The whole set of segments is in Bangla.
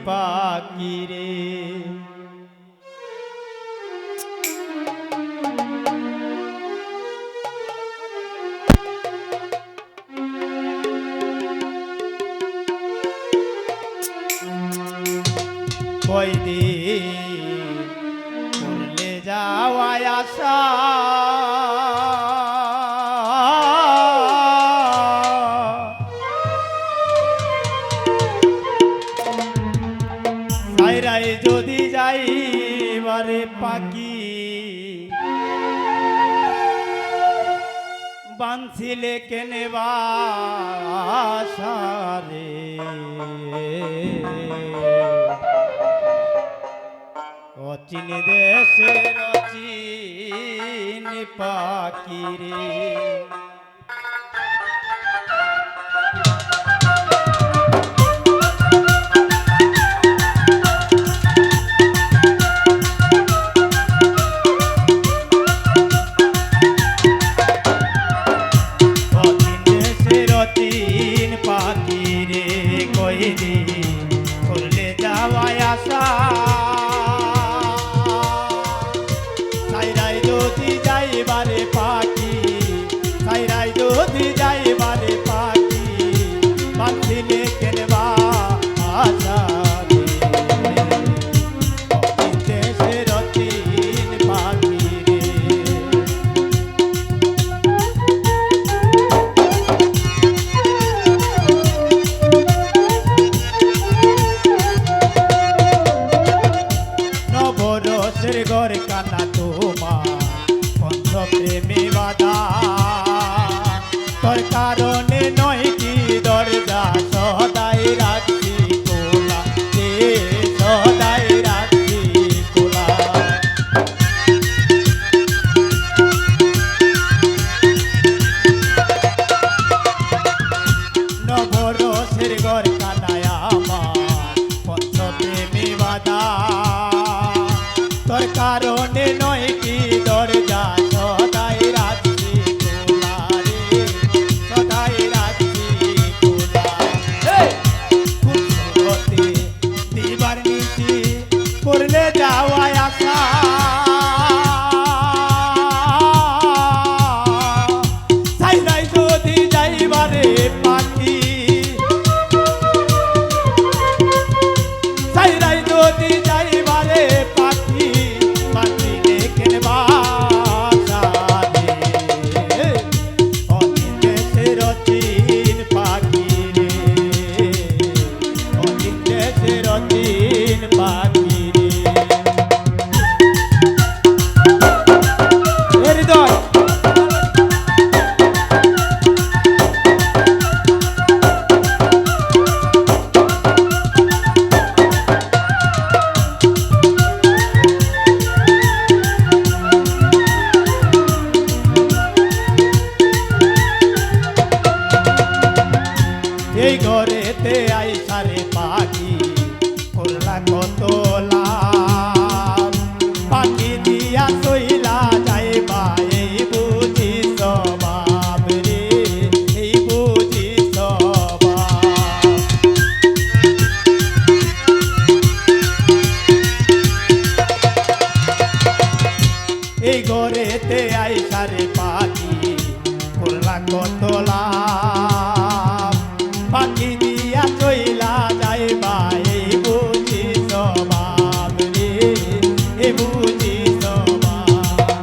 পাখি রে। কয়দিন করলে যাওয়ায় আশা সাইরাই যদি যাই বারে পাখি বাঁধছিলে কেনে বাসা রে। অচিন দেশের অচিন পাখি রে। অচিন দেশের অচিন পাখি রে। কয়দিন করলে যাওয়ায় আশা বারে পাখি সাইরাই যদি যাই বারে পাখি বাঁধছিলে কেনবা আশা দেশের অচিন পাখি রে। নবরসের ঘর কানা তোমার প্রেমে বাধা তোর কারণে নয় কি দরজা সদাই রাখছি কোলা রে। সদাই রাখছি কোলা নবরসের ঘর কানায় আমার পঞ্চ প্রেমে বাধা তোর কারণে নয় কি দরজা সদাই রাখছি কোলা রে। সদাই রাখছি কোলা কুসুমতে দিবার নিশি করলে যাওয়ায় আশা সাইরাই যদি যাইবারে পাখি সাইরাই যদি যাইবারে পাখি বাঁধছিলে কেনবা আশা রে। অচিন দেশের অচিন পাখি রে। অচিন দেশের অচিন পাখি রে। হৃদয় এই ঘরেতে আইসারে পাখি করলা কত লাভ পাখি দিয়া সইলা যাইবা এই বুঝি স্বভাব রে। এই বুঝি স্বভাব এই ঘরেতে আইসারে পাখি করলা কত লাভ পাখি দিয়া চইলা যাইবা এই বুঝি স্বভাব রে। এই বুঝি স্বভাব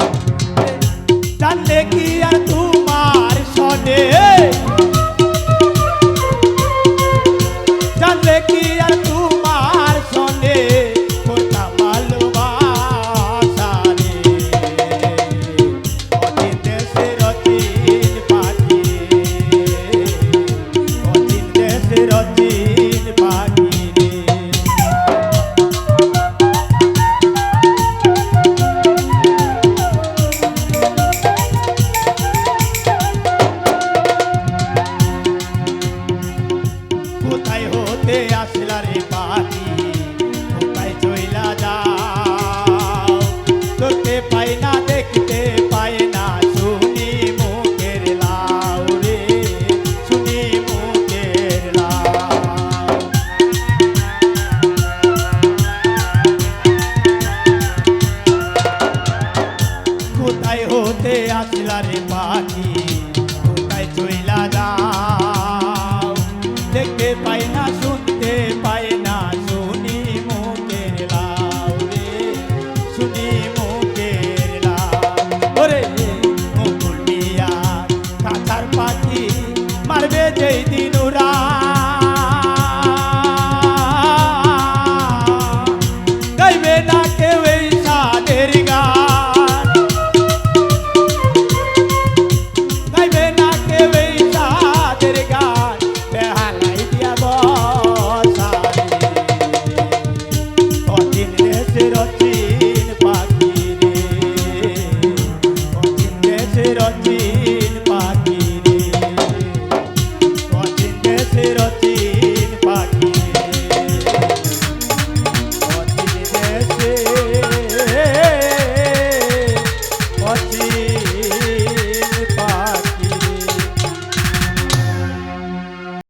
জানলে কি আর তোমার সনে জানলে কি আর তোমার